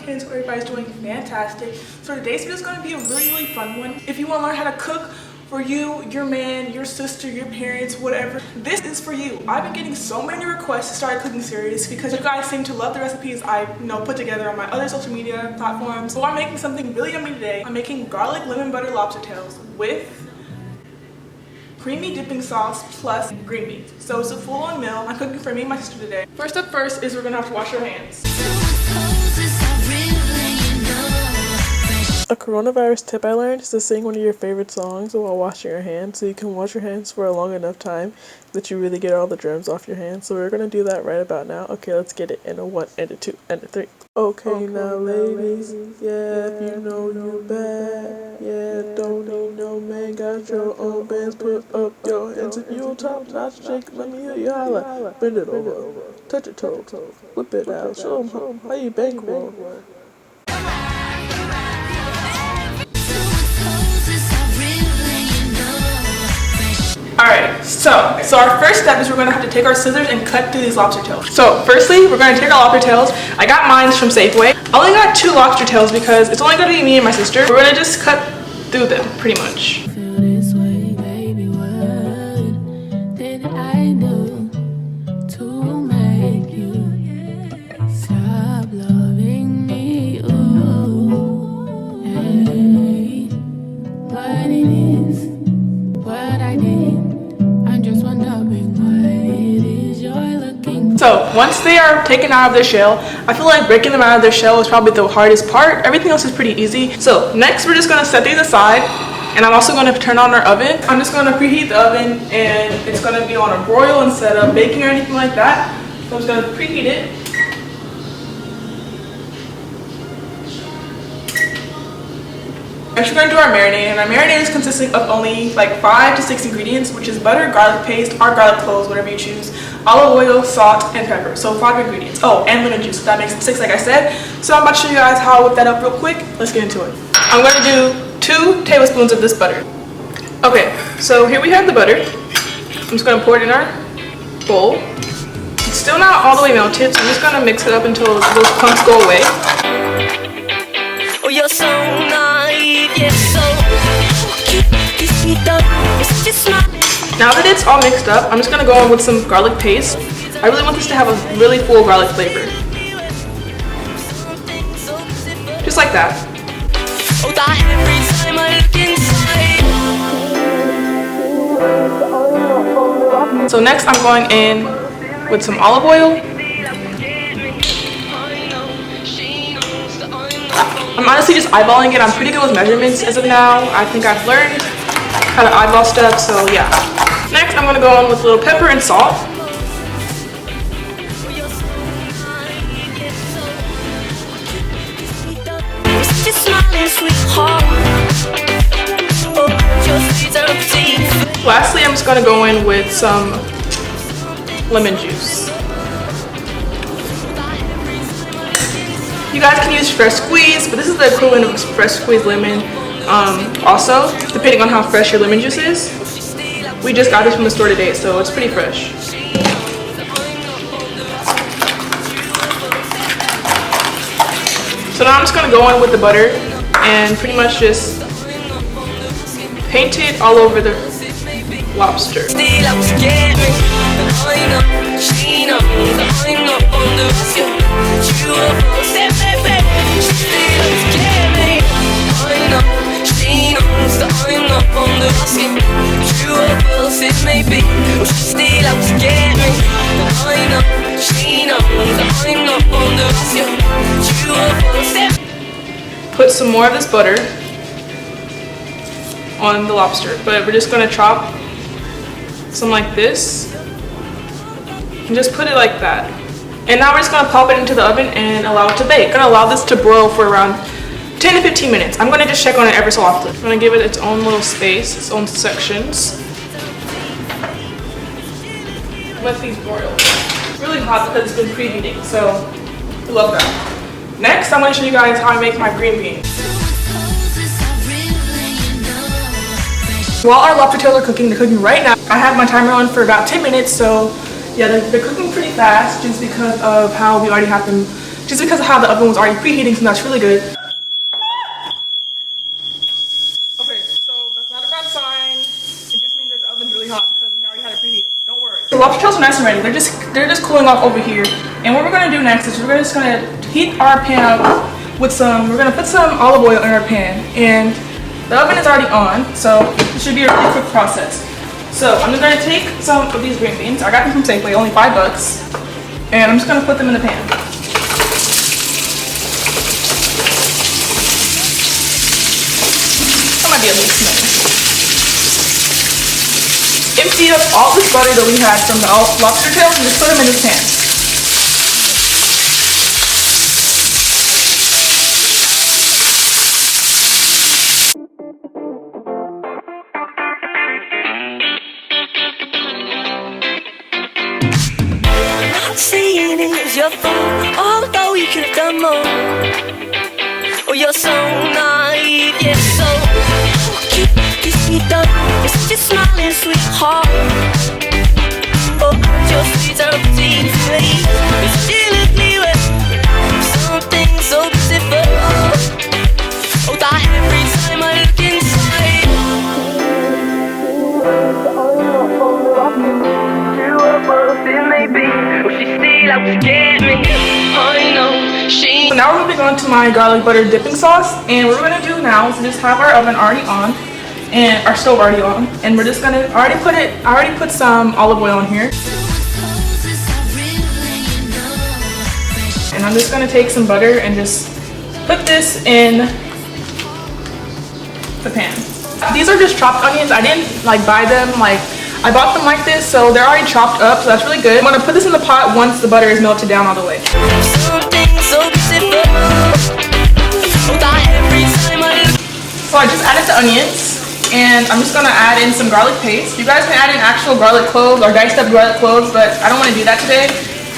kids. Hope everybody's doing fantastic. So today's video is going to be a really fun one. If you want to learn how to cook for you, your man, your sister, your parents, whatever, this is for you. I've been getting so many requests to start a cooking series because you guys seem to love the recipes I put together on my other social media platforms. So I'm making something really yummy today. I'm making garlic lemon butter lobster tails with creamy dipping sauce plus green beans. So it's a full-on meal. I'm cooking for me and my sister today. First up first is we're gonna have to wash our hands. A coronavirus tip I learned is to sing one of your favorite songs while washing your hands so you can wash your hands for a long enough time that you really get all the germs off your hands. So we're gonna do that right about now. Okay, let's get it in a 1 and a 2 and a 3. Okay, now ladies, yeah, if you know you're bad, yeah, don't need no man, got your own bands, put up your hands. If you top notch shake, let me hear you holla. Bend it over, touch your toe, whip it out, show them how you bankroll. Alright, so our first step is we're going to have to take our scissors and cut through these lobster tails. So firstly, we're going to take our lobster tails. I got mine from Safeway. I only got 2 lobster tails because it's only going to be me and my sister. We're going to just cut through them, pretty much. So once they are taken out of their shell, I feel like breaking them out of their shell is probably the hardest part. Everything else is pretty easy. So next we're just going to set these aside, and I'm also going to turn on our oven. I'm just going to preheat the oven, and it's going to be on a broil instead of baking or anything like that. So I'm just going to preheat it. Next we're going to do our marinade, and our marinade is consisting of only like 5 to 6 ingredients, which is butter, garlic paste, or garlic cloves, whatever you choose, olive oil, salt, and pepper. So 5 ingredients. Oh, and lemon juice. That makes 6 like I said. So I'm about to show you guys how I whip that up real quick. Let's get into it. I'm going to do 2 tablespoons of this butter. Okay, so here we have the butter. I'm just going to pour it in our bowl. It's still not all the way melted, so I'm just going to mix it up until those clumps go away. Oh, you're so naive, you're so Now that it's all mixed up, I'm just going to go in with some garlic paste. I really want this to have a really full garlic flavor. Just like that. So next I'm going in with some olive oil. I'm honestly just eyeballing it. I'm pretty good with measurements as of now. I think I've learned how to eyeball stuff, so yeah. Next, I'm going to go in with a little pepper and salt. Lastly, I'm just going to go in with some lemon juice. You guys can use fresh squeeze, but this is the equivalent of fresh squeezed lemon. Also, depending on how fresh your lemon juice is. We just got this from the store today, so it's pretty fresh. So now I'm just going to go in with the butter and pretty much just paint it all over the lobster. Put some more of this butter on the lobster, but we're just going to chop some like this and just put it like that. And now we're just going to pop it into the oven and allow it to bake. I'm going to allow this to broil for around 10 to 15 minutes. I'm going to just check on it every so often. I'm going to give it its own little space, its own sections. Let these broil. It's really hot because it's been preheating, so I love that. Next, I'm going to show you guys how I make my green beans. While our lobster tails are cooking, they're cooking right now. I have my timer on for about 10 minutes, so yeah, they're cooking pretty fast just because of how we already have them just because of how the oven was already preheating, so that's really good. Okay, so that's not a bad sign. It just means that the oven's really hot because we already had it preheating. Don't worry. The lobster tails are nice and ready. They're just cooling off over here. And what we're gonna do next is we're just gonna heat our pan up with we're gonna put some olive oil in our pan, and the oven is already on, so it should be a really quick process. So I'm just gonna take some of these green beans. I got them from Safeway, only $5, and I'm just gonna put them in the pan. That might be a little smelly. Empty up all this butter that we had from the lobster tails and just put them in this pan. Saying it was your fault, although you could have done more. Oh, you're so naive, yeah, so keep this me done. You're such a smiling sweetheart. Oh, your sweet are routine to me. You still leave me with something so beautiful. Oh, that every time I look inside, it may be, but she still out to get me. I know she. So now we're moving on to my garlic butter dipping sauce, and what we're gonna do now is just have our oven already on and our stove already on, and we're just gonna I already put some olive oil in here, and I'm just gonna take some butter and just put this in the pan. These are just chopped onions. I didn't buy them, I bought them like this, so they're already chopped up, so that's really good. I'm gonna put this in the pot once the butter is melted down all the way. So I just added the onions, and I'm just gonna add in some garlic paste. You guys can add in actual garlic cloves or diced up garlic cloves, but I don't want to do that today.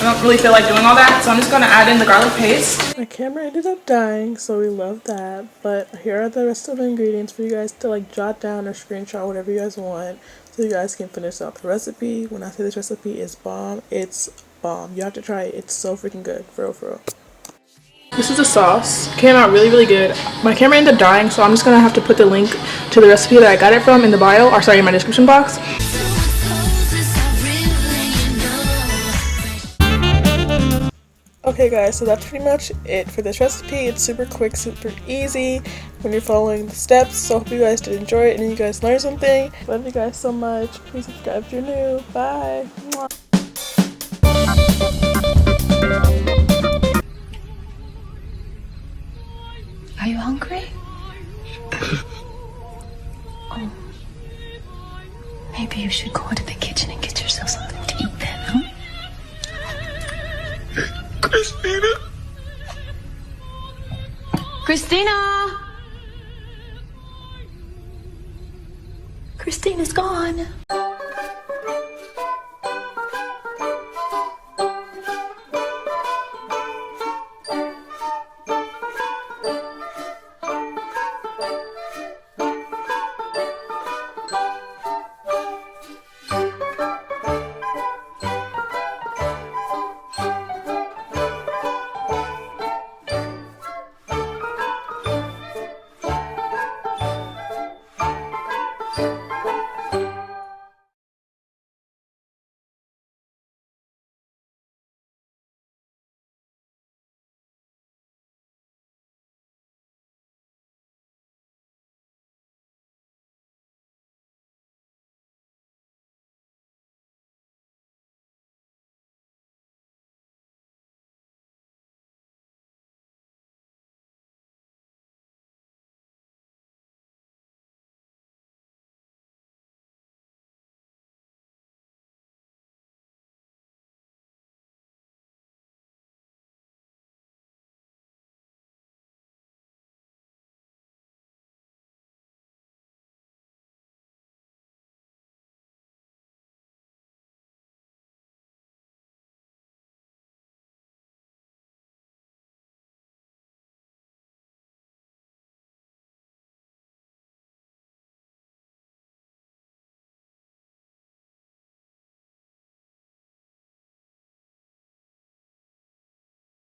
I don't really feel like doing all that, so I'm just gonna add in the garlic paste. My camera ended up dying, so we love that. But here are the rest of the ingredients for you guys to jot down or screenshot, whatever you guys want, so you guys can finish out the recipe. When I say this recipe is bomb, it's bomb. You have to try it. It's so freaking good, for real, for real. This is the sauce. Came out really, really good. My camera ended up dying, so I'm just gonna have to put the link to the recipe that I got it from in the bio, or sorry, in my description box. Okay guys, so that's pretty much it for this recipe. It's super quick, super easy when you're following the steps. So I hope you guys did enjoy it and you guys learned something. Love you guys so much. Please subscribe if you're new. Bye. Mwah. Are you hungry? Oh. Maybe you should go into the kitchen and get yourself something to eat then, huh? Christina. Christina! Christina's gone.